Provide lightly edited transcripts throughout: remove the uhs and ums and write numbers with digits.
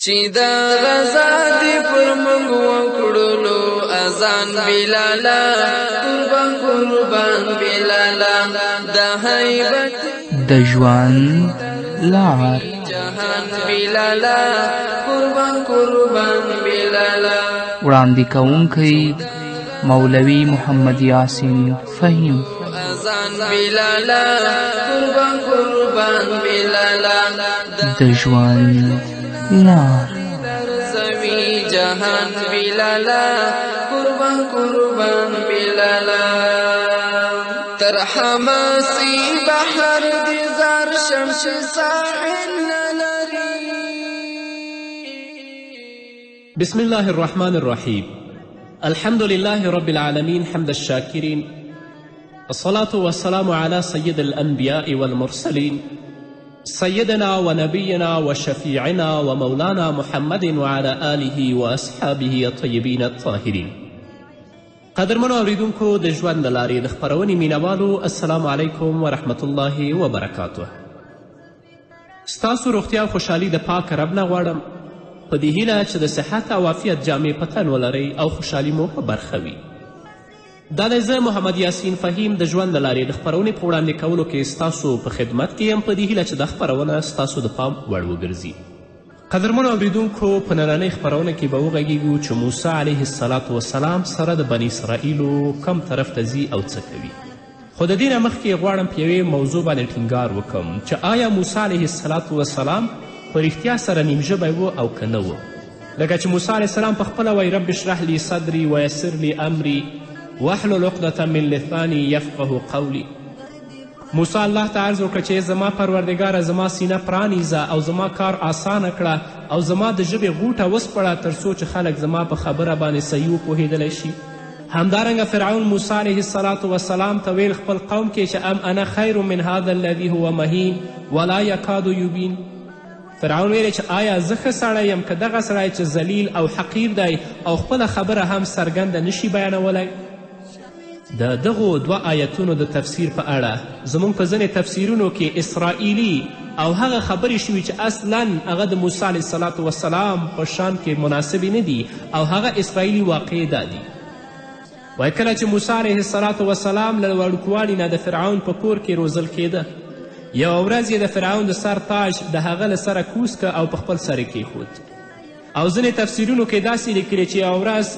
چې د غزا دې پر موږ وکړلو اذان بلالا قربان قربان بلالا د هیبت د ژوند لار جهان بلالا قربان قربان بلالا وړاندې کوونکی مولوي محمد یاسین فهیم اذان بلالا قربان قربان بلالا د ژوند لار زوی جهان بلالا قربان قربان بلالا تر حماسی بحر دی زار شمس ساحل نلری. بسم الله الرحمن الرحيم. الحمد لله رب العالمين حمد الشاكرين، الصلاة والسلام على سيد الأنبياء والمرسلين سيدنا ونبينا وشفيعنا ومولانا محمد وعلى آله وأصحابه الطيبين الطاهرين. قدرمنو اوریدونکو د ژوند د لارې د خپرونې مینوالو، السلام علیکم ورحمت الله وبرکاته. ستاسو روغتیا او خوشحالي د پاک رب نه غواړم، په دې هیله چې د صحت او عافیت جامې په تن ولرئ او خوشحالي مو په برخه وي. دا دی زه محمد یاسین فهیم د ژوند د لارې د خپرونې په وړاندې کولو کې ستاسو په خدمت کې یم، په دې هیله چې دا خپرونه ستاسو د پام وړ وګرځي. قدرمنو اوریدونکو، په نننۍ خپرونه کې به وغږیږو چې موسی علیه السلام سره د بني اسرائیلو کم طرف ته ځي او څه کوي. خو د دې نه مخکې غواړم په یوې موضوع باندې ټینګار وکړم چې آیا موسی علیه السلام په رښتیا سره نیم ژبی و او که نه و. لکه چې موسی علیه السلام پخپله وایي رب اشرح لی صدري ویسر لی امري واحلل عقدة من لساني یفقه قولي. موسی الله ته عرض وکړه چې زما پروردګاره زما سینه پرانیزه او زما کار آسانه کړه او زما د ژبې غوټه وسپړه تر څو چې خلک زما په خبره باندې صحیح وپوهېدلی شي. همدارنګه فرعون موسی علیه السلام ته ویل خپل قوم کې چې ام انا خیر من هذا الذي هو مهین ولا یکاد یبین. فرعون ویلی چې آیا زه ښه سړی یم که دغه سړی چې ذلیل او حقیر دی او خپله خبره هم څرګنده نشي بیانولی. د دغو دوه آیتونو د تفسیر په اړه زموږ په ځینې تفسیرونو کې اسرائیلي او هغه خبرې شوي چې اصلا هغه د موسی علیه السلام په شان کې مناسبې نه دي او هغه اسرائیلي واقعې دا دي. وایي کله چې موسی علیه السلام له وړوکوالي نه د فرعون په کور کې روزل کېده، یوه ورځ یې د فرعون د سر تاج د هغه له سره کوز که او په خپل سر یې کیښود. او ځینې تفسیرونو کې داسې لیکلي چې یوه ورځ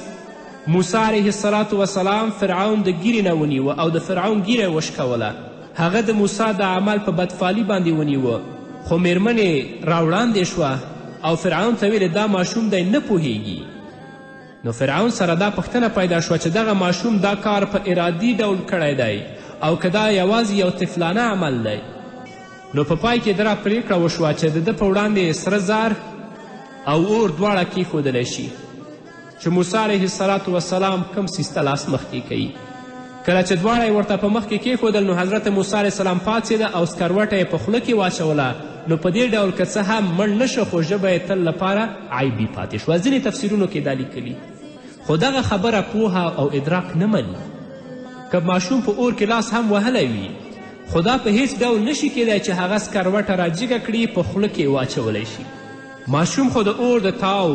موسی علیه السلام فرعون د ګیرې نه ونیوه او د فرعون ګیره یې وشکوله. هغه د موسی د عمل په بدفالي باندې ونیوه، خو میرمن یې راوړاندې شوه او فرعون ته ویلې دا ماشوم دی نه پوهیږي. نو فرعون سره دا پوښتنه پیدا شوه چې دغه ماشوم دا کار په ارادي ډول کړی دی او که دا یوازې یو طفلانه عمل دی. نو په پای کې دا پریکړه وشوه چې د ده په وړاندې سره زار او اور دواړه کیښودلی شي چې موسی علیه السلام کوم څیز ته لاس مخکې کوي. کله چې دواړه یې ورته په مخ کې کیښودل نو حضرت موسی علیه السلام پاڅېده او سکروټه یې په خوله کې واچوله. نو په دې ډول که څه هم مړ نه شو خو ژبه یې تل لپاره عیبي پاتې شوه. ځینې تفسیرونو کې دا لیکلي، خو دغه خبره پوهه او ادراک نه مني. که ماشوم په اور کې لاس هم وهلی وي خو دا په هیڅ ډول نشي کیدی چې هغه سکروټه راجیګه کړي په خوله کې واچولی شي. ماشوم خو د اور د تاو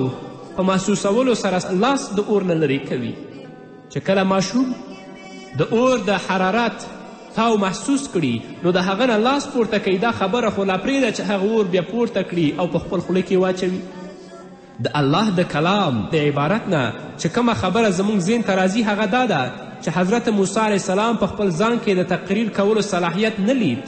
په محسوسولو سره لاس د اور نه لرې کوي. چې کله ماشوم د اور د حرارت تاو محسوس کړي نو د هغه نه لاس پورته کوي. دا خبره خو لا پرېږده چې هغه اور بیا پورته کړي او په خپل خوله کې واچوي. د الله د کلام د عبارت نه چې کومه خبره زموږ ذهن ته راځي هغه دا ده چې حضرت موسی علیه السلام په خپل ځان کې د تقریر کولو صلاحیت نه لید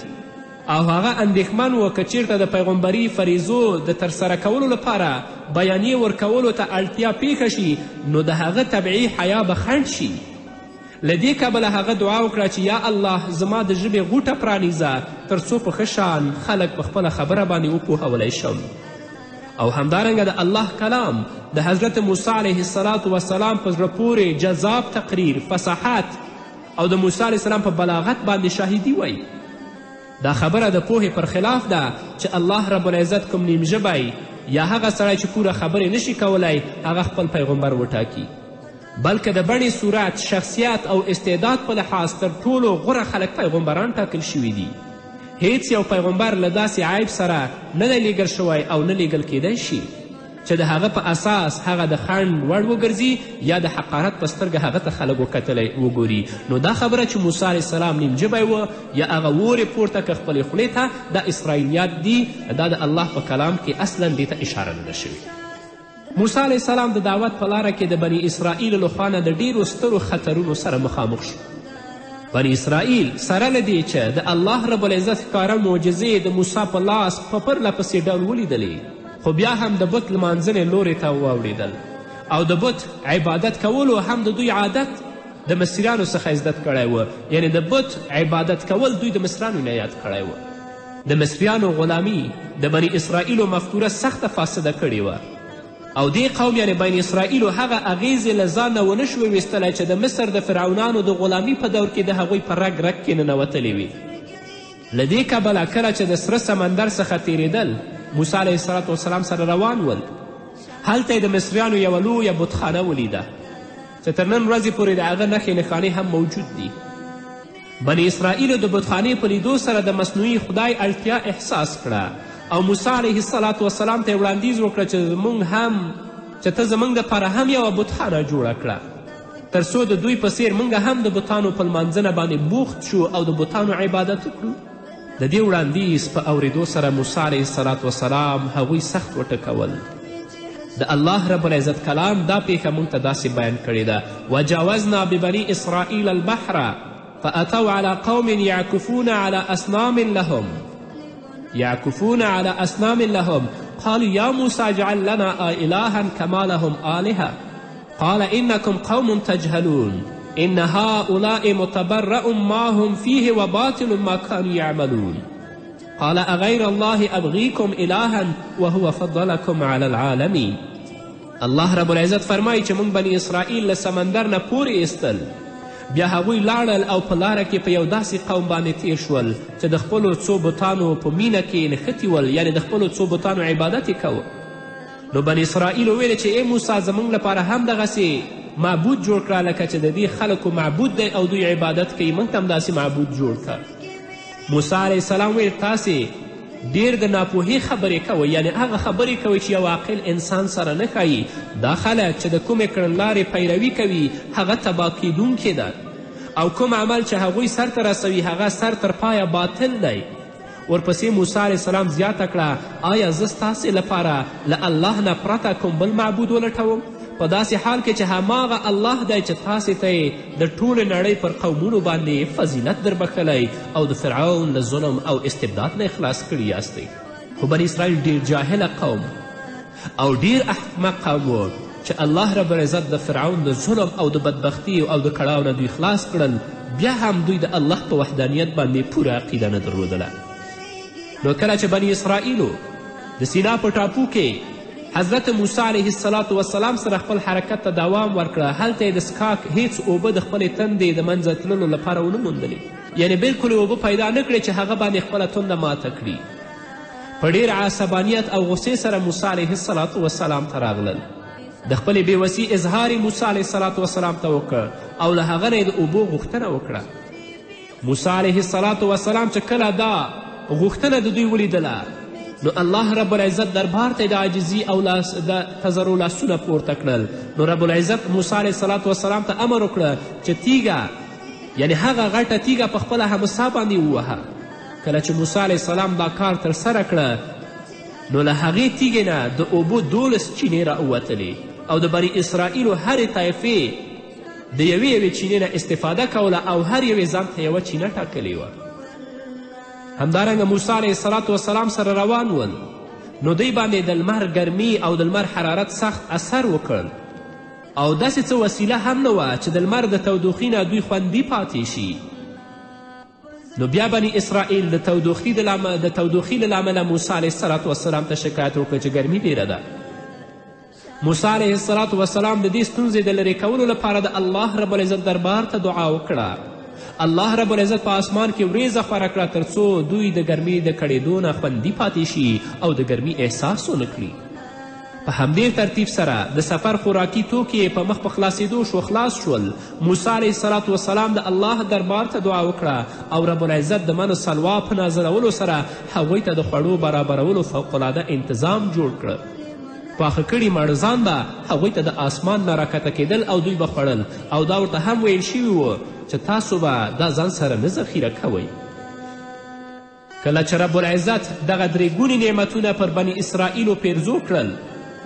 او هغه اندېښمن و که چیرته د پیغمبري فریضو د ترسره کولو لپاره بیانیې ورکولو ته اړتیا پیښه شي نو د هغه طبیعي حیا به خنډ شي. له دې کبله هغه دعا وکړه چې یا الله زما د ژبې غوټه پرانیزه تر څو په ښه شان خلک په خپله خبره باندې وپوهولی شم. او همدارنګه د الله کلام د حضرت موسی علیه السلام په زړه پورې جذاب تقریر، فصاحت او د موسی علیه السلام په بلاغت باندې شاهدي وایي. دا خبره د پوهې پر خلاف ده چې الله رب العزت کوم نیم ژبی یا هغه سړی چې پوره خبرې نشي کولی هغه خپل پیغمبر وټاکي، بلکې د بڼې صورت، شخصیت او استعداد په لحاظ تر ټولو غوره خلک پیغمبران ټاکل شوي دي. هیڅ یو پیغمبر له داسې عیب سره نه دی لیږل شوی او نه لیږل کیدی شي چې د هغه په اساس هغه د خنډ وړ وګرځي یا د حقارت په سترګه هغه ته خلک وګوري. نو دا خبره چې موسی علیه السلام نیم ژبی و یا هغه وورې پورته که خپلې خولې ته، دا اسرائیلیات دي، دا د الله په کلام کې اصلا دې ته اشاره نه ده شوې. موسی علیه السلام د دعوت په لاره کې د بني اسرائیل له خوا نه د ډیرو سترو خطرونو سره مخامخ شو. بني اسرائیل سره له دې چې د الله رب العزت ښکاره معجزې د موسی په لاس په پرله پسې ډول ولیدلې، خو بیا هم د بت لمانځنې لورې ته واوړېدل او د بت عبادت کولو هم د دوی عادت د مصریانو څخه زده کړی و. یعنی د بت عبادت کول دوی د مصریانو نه یاد کړی و. د مصریانو غلامي د بني اسرائیلو مفکوره سخته فاسده کړې وه او دې قوم یعنی بني اسرائیلو هغه اغیزې له ځان نه ونه شوې ویستلی چې د مصر د فرعونانو د غلامي په دور کې د هغوی په رګ رګ کې ننوتلې وي. له دې کبله کله چې د سره سمندر څخه تیرېدل موسی علیه السلام سره روان ول، هلته یې د مصریانو یوه لویه بتخانه ولیده چې تر نن ورځې پورې د هغه نښې نښانې هم موجود دي. بني اسرائیلو د بتخانې په لیدو سره د مصنوعي خدای اړتیا احساس کړه او موسی علیه السلام ته یې وړاندیز وکړه چې ته زموږ دپاره هم یوه بتخانه جوړه کړه تر څو د دوی په څیر موږ هم د بتانو په لمانځنه باندې بوخت شو او د بتانو عبادت وکړو. د دې وړاندیز په اورېدو سره موسی علیه السلام هغوی سخت وټکول. د الله رب العزت کلام دا پیښه موږ ته داسې بیان کړې ده: وجاوزنا ببني اسرائیل البحر فأتوا على قوم يعكفون على أصنام لهم قالوا يا موسى اجعل لنا إلها كما لهم آلهة قال إنكم قوم تجهلون إن هؤلاء متبرأ ما هم فيه وباطل ما كانوا يعملون قال أغير الله أبغيكم إلها وهو فضلكم على العالمين. الله رب العزت فرمایي چې موږ بني اسرائیل له سمندر نه پورې ایستل، بیا هغوی لاړل او په لاره کې په یو داسې قوم باندې تیر شول چې د خپلو څو بتانو په مینه کې نښتي ول، یعنې د خپلو څو بتانو عبادت یې کوه. نو بني اسرائیل وویل چې ای موسی زموږ لپاره هم دغسې معبود جوړ کړه لکه چې د دې خلکو معبود دی او دوی عبادت کوي، موږ ته هم داسې معبود جوړ کړه. موسی علیه السلام ویل تاسې ډیر د ناپوهۍ خبرې کوئ، یعنی هغه خبرې کوئ چې یو عاقل انسان سره نه ښایي. دا خلک چې د کومې کړنلارې پیروي کوي هغه تباه کیدونکې ده او کوم عمل چې هغوی سر ته رسوي هغه سر تر پایه باطل دی. ورپسې موسی علیه السلام زیاته کړه آیا زه ستاسې لپاره له الله نه پرته کوم بل معبود ولټوم په داسې حال کې چې هماغه الله دی چې تاسې ته یې د ټولې نړۍ پر قومونو باندې فضیلت در بخلی او د فرعون له ظلم او استبداد نه خلاص کړي یاستئ. خو بني اسرائیل ډیر جاهله قوم او ډیر احمق قوم و چې الله رب العزت د فرعون د ظلم او د بدبختي او د کړاو نه دوی خلاص کړل، بیا هم دوی د الله په وحدانیت باندې پوره عقیده نه درلودله. نو کله چې بني اسرائیلو د سینا په ټاپو کې حضرت موسی علیه السلام سره خپل حرکت ته دوام ورکړه، هلته یې د څښاک هیڅ اوبه د خپلې تندې د منځه تللو لپاره ونه موندلې، یعنې بلکل اوبه پیدا نه کړې چې هغه باندې خپله تنده ماته کړي. په ډېر عصبانیت او غصې سره موسی علیه السلام ته راغلل، د خپلې بېوسي اظهار یې موسی علیه السلام ته وکړ او له هغه نه یې د اوبو غوښتنه وکړه. موسی علیه السلام چې کله دا غوښتنه د دوی ولیدله نو الله رب العزت دربار ته د عاجزي او د تضرع لاسونه پورته کړل. نو رب العزت موسی علیه السلام ته امر وکړه چې تیږه یعنی هغه غټه تیږه په خپله همسا باندې ووهه. کله چې موسی علیه السلام دا کار ترسره کړه نو له هغې تیږې نه د اوبو 12 چینې راووتلې او د بني اسرائیلو هرې طایفې د یوې چینې نه استفاده کوله او هر یوې ځان ته یوه چینه ټاکلې وه. همدارنګه موسی علیه السلام سره روان ول نو دوی باندې د لمر ګرمي او د لمر حرارت سخت اثر وکړ او داسې څه وسیله هم نه وه چې د لمر د تودوخي نه دوی خوندي پاتې شي. نو بیا بني اسرائیل د تودوخي له لامله موسی علیه السلام ته شکایت وکړ چې ګرمي ډیره ده. موسی علیه السلام د دې ستونزې د لرې کولو لپاره د الله رب العزت دربار ته دعا وکړه. الله رب العزت په آسمان کې وریځه خوره کړه تر څو دوی د ګرمۍ د کړېدو نه خوندي پاتې شي او د ګرمۍ احساس ونه کړي. په همدې ترتیب سره د سفر خوراکي توکي په مخ په خلاصېدو خلاص شول. موسی علیه السلام د الله دربار ته دعا وکړه او رب العزت د من سلوا په نازلولو سره هغوی ته د خوړو برابرولو فوقالعاده انتظام جوړ کړه. پاخه کړي مړزان به هغوی ته د آسمان نه راکته کېدل او دوی به خوړل او دا ورته هم ویل شوي وو چې تاسو به دا ځان سره نه ذخیره کوئ. کله چې رب العزت دغه درې ګونې نعمتونه پر بني اسرائیلو پیرزو کړل،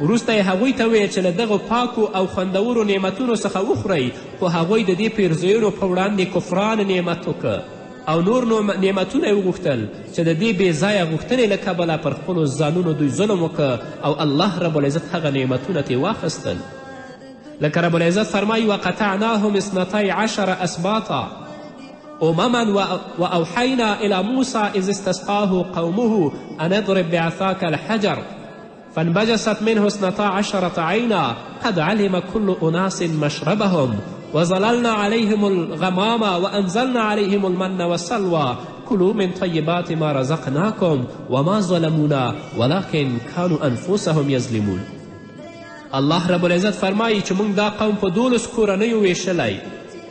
وروسته یې هغوی ته ویل چې له دغو پاکو او خوندورو نعمتونو څخه وخورئ، خو هغوی د دې پیرزویانو په وړاندې کفران نعمت وکړه او نور نعمتونه یې وغوښتل چې د دې بې ځایه غوښتنې له کبله پر خپلو ځانونو دوی ظلم وکړه او الله رب العزت هغه نعمتونه ترې واخیستل. لکه رب العزت فرمایي وقطعناهم 12 اسباطا أمما وأوحينا إلى موسى إذ استسقاه قومه أن اضرب بعصاك الحجر فانبجست منه 12 عينا قد علم كل أناس مشربهم وظللنا عليهم الغمام وأنزلنا عليهم المن والسلوى كلوا من طيبات ما رزقناكم وما ظلمونا ولكن كانوا أنفسهم يظلمون. الله رب العزت فرمایي چې موږ دا قوم په 12 کورنیو ویشلی،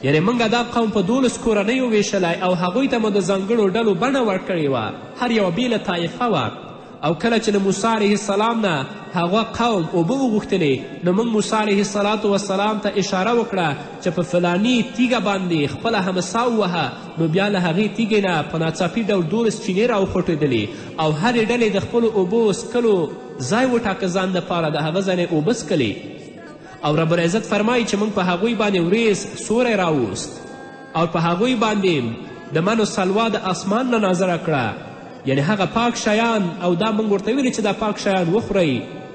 یعنی موږ دا قوم په 12 کورنیو ویشلی او هغوی ته مو د ځانګړو ډلو بڼه ورکړې وه، هر یوه بیله طایفه وه. او کله چې د موسی علیه السلام نه هغه قوم اوبه وغوښتلې، نو موږ موسی علیه السلام ته اشاره وکړه چې په فلاني تیږه باندې خپله همسا ووهه، نو بیا له هغې تیږې نه په ناڅاپي ډول 12 چینې راوخوټېدلې او هرې ډلې د خپلو اوبو څکلو ځای وټاکه ځان دپاره، د هغه ځای نه اوبه څکلې. او رب العزت فرمایي چې موږ په هغوی باندې وریځ سوری راوست او په هغوی باندې د منو سلوا د آسمان نه نازله کړه، یعنی هغه پاک شیان، او دا موږ ورته ویلي چې دا پاک شیان وخورئ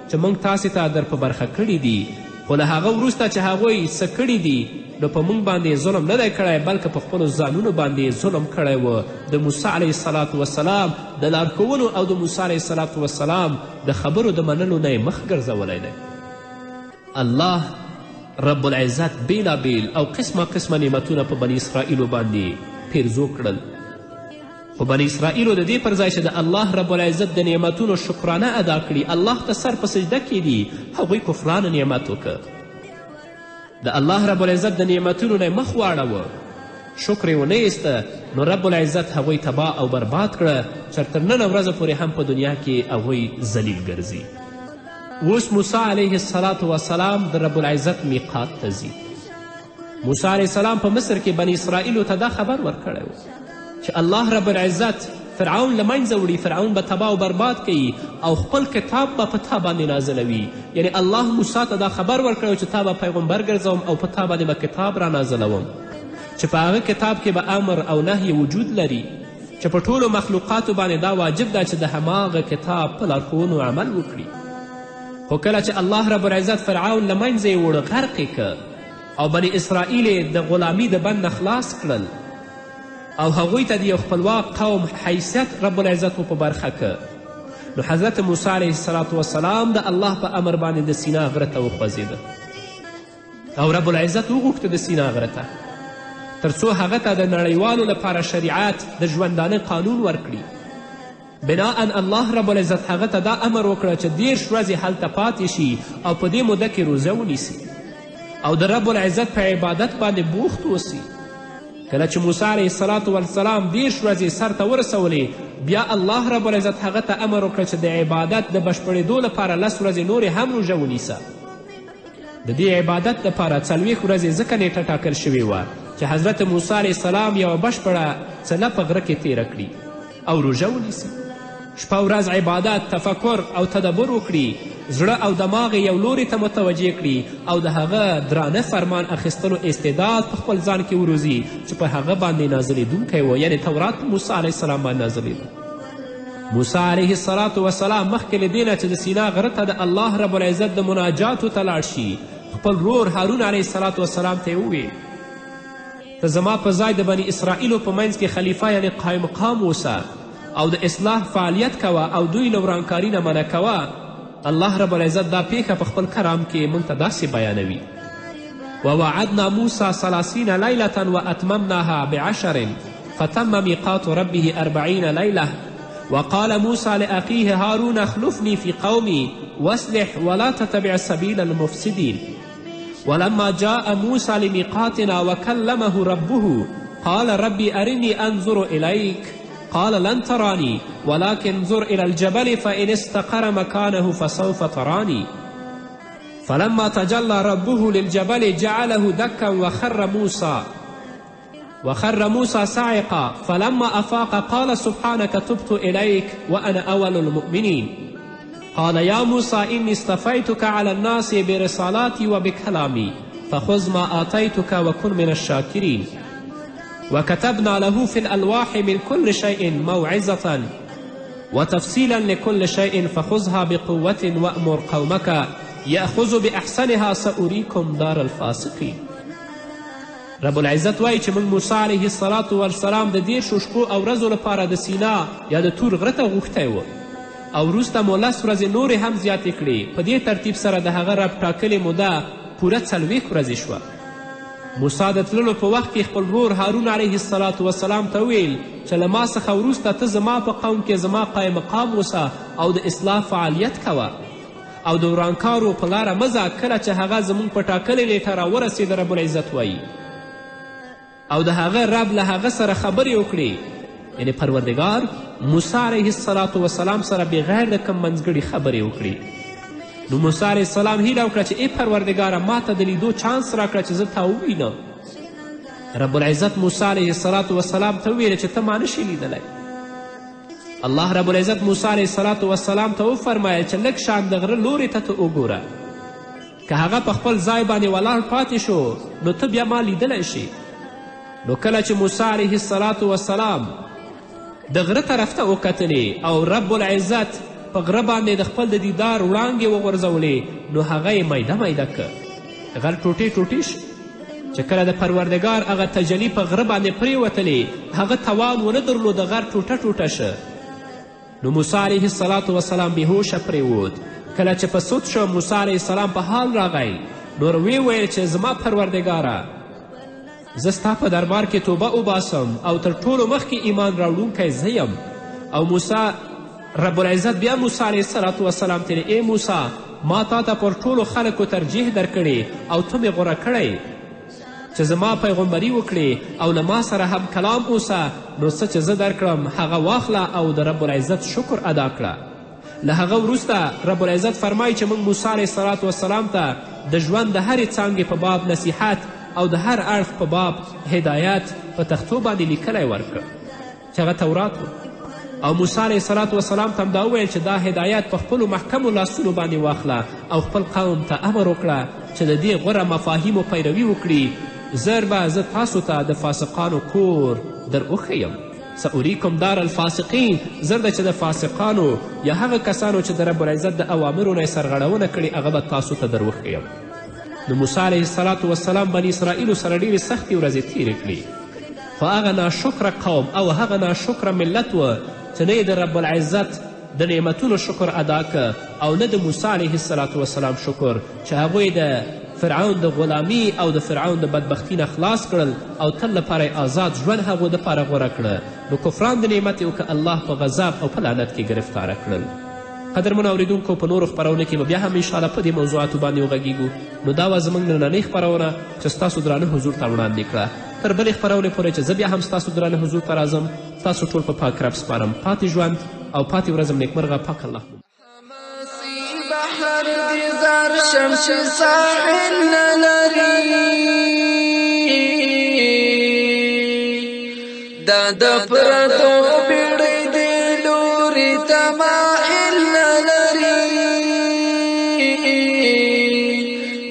چې موږ تاسې ته در په برخه کړي دي. خو له هغه وروسته چې هغوی څه کړي دي، نو په موږ باندې ظلم نه دی کړی، بلکې په خپلو ځانونو باندې ظلم کړی و. د موسی علیه السلام د لارښوونو او د موسی علیه السلام د خبرو د منلو نه یې مخ ګرځولی دی. الله رب العزت بیلابیل او قسمه نعمتونه په بني اسرائیلو باندې پیرزو کړل، خو بني اسرائیلو د دې پر ځای چې د الله رب العزت د نعمتونو شکرانه ادا کړي، الله ته سر په سجده کیدي، هغوی کفران نعمت وکړه. د الله رب العزت د نعمتونو نه مخ واړوه، شکر یې ونه ایسته، نو رب العزت هغوی تباه او برباد کړه چې تر ننه ورځه پورې هم په دنیا کې هغوی ذلیل ګرځي. اوس موسی علیه السلام د رب العزت میقات ته ځي. موسی علیه السلام په مصر کې بني اسرائیلو ته دا خبر ورکړی و چې الله رب العزت فرعون له منځه وړي، فرعون به تباه او برباد کوي او خپل کتاب به په تا باندې نازلوي. یعنی الله موسی ته دا خبر ورکړی چې تا به پیغمبر ګرځوم او په تا باندې به کتاب را نازلوم چې په هغه کتاب کې به امر او نهی وجود لري، چې په ټولو مخلوقاتو باندې دا واجب ده چې د هماغه کتاب په لارښوونو عمل وکړي. خو کله چې الله رب العزت فرعون له منځه یې وړه، غرق یې که او بني اسرائیل یې د غلامي د بند نه خلاص کړل او هغوی ته د یو خپلواک قوم حیثیت رب العزت په برخه که، نو حضرت موسی علیه السلام د الله په امر باندې د سینا غره ته وخوځېده او رب العزت وغوښته د سینا غره ته تر څو هغه ته د نړیوالو لپاره شریعت د ژوندانه قانون ورکړي. بناء الله رب العزت هغه ته دا امر وکړه چې 10 ورځې هلته پاتې شي او په دې موده کې روزه ونیسي او د رب العزت په عبادت باندې بوخت اوسي. کله چې موسی علیه السلام 10 ورځې سر ته ورسولې، بیا الله رب العزت هغه ته امر وکړه چې د عبادت د بشپړېدو لپاره 10 ورځې نورې هم روژه ونیسه. د دې عبادت لپاره 40 ورځې ځکه نیټه ټاکل شوې وه چې حضرت موسی علیه السلام یوه بشپړه څله په غره کې تیره کړي او روژه ونیسي. شپه ورځ عبادت، تفکر او تدبر وکړي، زړه او دماغ یو لوري ته متوجه کړي او د هغه درانه فرمان اخیستلو استعداد په خپل ځان کې وروزي چې په هغه باندې نازلېدونکی و، یعنی تورات په موسی علیه السلام باندې نازلېده. موسی علیه السلام مخکې له دې نه چې د سینا غره ته د الله رب العزت د مناجاتو ته لاړ شي، خپل رور هارون علیه السلام ته یې وویل ته زما په ځای د بني اسرائیلو په منځ کې خلیفه یعنی قایم مقام اوسه او د اصلاح فعالیت کوه او دوی له ورانکاري نه منع کوه. الله رب العزت دا پیښه په خپل کرام کې موږ ته داسې بیانوي: ووعدنا موسى 30 ليلة وأتممناها ب10 فتم ميقات ربه 40 ليلة وقال موسى لأخيه هارون اخلفني في قومي واصلح ولا تتبع سبيل المفسدين. ولما جاء موسى لميقاتنا وكلمه ربه قال ربي أرني أنظر إليك قال لن تراني ولكن انظر إلى الجبل فإن استقر مكانه فسوف تراني فلما تجلى ربه للجبل جعله دكا وخر موسى صعقا فلما أفاق قال سبحانك تبت إليك وأنا أول المؤمنين. قال يا موسى إني اصطفيتك على الناس برسالاتي وبكلامي فخذ ما آتيتك وكن من الشاكرين. وكتبنا له في الألواح من كل شيء موعظة وتفصيلا لكل شيء فخذها بقوة وأمر قومك يأخذ بأحسنها سأريكم دار الفاسقين. رب العزت وایي چې موږ موسی علیه الصلاة والسلام د 10 شپو او ورځو لپاره د سینا یا د تور غره ته غوښتی و او وروسته مو 10 ورځې نورې هم زیاتې کړې. په دې ترتیب سره د هغه رب ټاکلې موده پوره 40 ورځې شوه. موسی د تللو په وخت کې خپل ورور هارون علیه الصلاة والسلام ته ویل چې له ما څخه وروسته ته زما په قوم کې زما قایم مقام اوسه او د اصلاح فعالیت کوه او د ورانکارو په لاره مه ځه کله چې هغه زموږ په ټاکلې نیټه راورسېد. رب العزت وایي او د هغه رب له هغه سره خبرې وکړي، یعنې پروردګار موسی علیه الصلاة والسلام سره بغیر د کم منځګړي خبرې وکړي. نو موسی علیه السلام هیله وکړه چې ای پروردګاره ما ته د لیدو چانس راکړه چې زه تا ووینم. رب العزت موسی علیه الصلاة والسلام ته وویل چې ته ما نشي لیدلی. الله رب العزت موسی علیه الصلاة والسلام ته وفرمایل چې لږ شان د غره لورې ته وګوره، که هغه په خپل ځای باندې ولاړ پاتې شو نو ته بیا ما لیدلی شي. نو کله چې موسی علیه الصلاة والسلام د غره طرف ته وکتلې او رب العزت په غره باندې د خپل د دیدار وړانګې وغورځولې نو هغه یې میده میده که غر ټوټې ټوټې شو. چې کله د پروردګار هغه تجلي په غره باندې پرېوتلې هغه توان ونه درلود، غر ټوټه ټوټه شه. نو موسی علیه الصلاة والسلام بېهوشه پرېوت. کله چې په سود شو موسی علیه السلام په حال راغی نور ویې ویل چې زما پروردګاره زه ستا په دربار کې توبه وباسم او تر ټولو مخکې ایمان راوړونکی زه یم. او موسی رب العزت بیا موسی علیه الصلاة والسلام ته ای موسی ما تا ته پر ټولو خلکو ترجیح درکړې او ته مې غوره کړی چې زما پیغمبري وکړې او له ما سره هم کلام اوسه، نو څه چې زه درکړم هغه واخله او د رب العزت شکر ادا کړه. له هغه وروسته رب العزت فرمایي چې موږ موسی علیه الصلاة والسلام ته د ژوند د هرې څانګې په باب نصیحت او د هر اړخ په باب هدایت په تختو باندې لیکلی ورکړه چې هغه تورات و. او موسی علیه الصلاة والسلام ته هم دا وویل چې دا هدایت په خپلو محکمو لاسونو باندې واخله او خپل قوم ته امر وکړه چې د دې غوره مفاهیمو پیروي وکړي. زر به زه تاسو ته د فاسقانو کور در وښیم. سأریکم دار الفاسقین، زر ده چې د فاسقانو یا هغه کسانو چې د رب العزت د اوامرو نه یې سرغړونه کړې هغه به تاسو ته در وښیم. نو موسی علیه الصلاة والسلام بني اسرائیلو سره ډېرې سختې ورځې تېرې کړي، خو هغه ناشکره قوم او هغه ناشکره ملت و چې نه د رب العزت د نعمتونو شکر ادا که او نه د موسی علیه الصلاة والسلام شکر چې هغوی د فرعون د غلامي او د فرعون د بدبختي نه خلاص کړل او تل لپاره آزاد ژوند هغو دپاره غوره کړه. نو کفران د نعمت یې وکړه الله په غضب او په لعنت کې ګرفتاره کړل. قدرمنو اورېدونکو په نورو خپرونو کې به بیا هم انشاءالله په دې موضوعاتو باندې وغږیږو. نو دا وه زموږ نننۍ خپرونه چې ستاسو درانه حضور ته وړاندې کړه. تر بلې خپرونې پورې چې زه بیا هم ستاسو درانه حضور ته راځم تاسو ټول په پاک رب سپارم. پاتې ژوند او پاتې ورځم نیکمرغه پاک الله. بحر دی زر شمس ساحل نلری دا د پردو بیڑی دی لوری تمائل نلری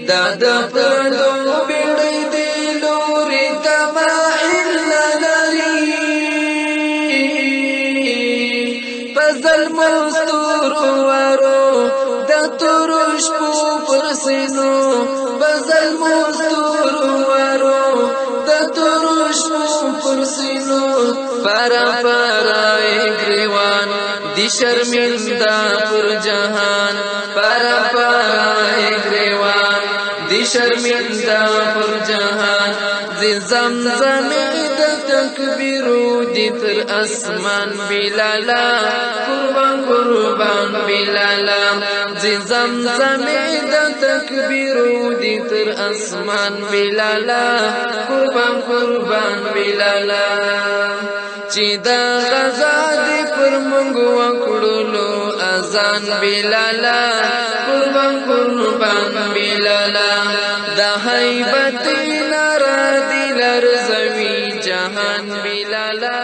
دا د پردو بیڑی دی لوری تمائل نلری پزل مستور ورو ترش پو پرسینو بزل مستور ورو د ترش پو پرسینو پارا پارا گریوان دی شرمنده پر جهان پارا پارا گریوان دی شرمنده پر جهان زی زمزمی د تکبیرو دی تر اسمان بلالا قربان قربان بلالا زی زمزمی د تکبیرو دی تر اسمان بلالا قربان قربان بلالا چې دا غزا دې پر موږ وکړلو اذان بلالا قربان بلالا دا هیبت نارا دی لرزوي جهان بلالا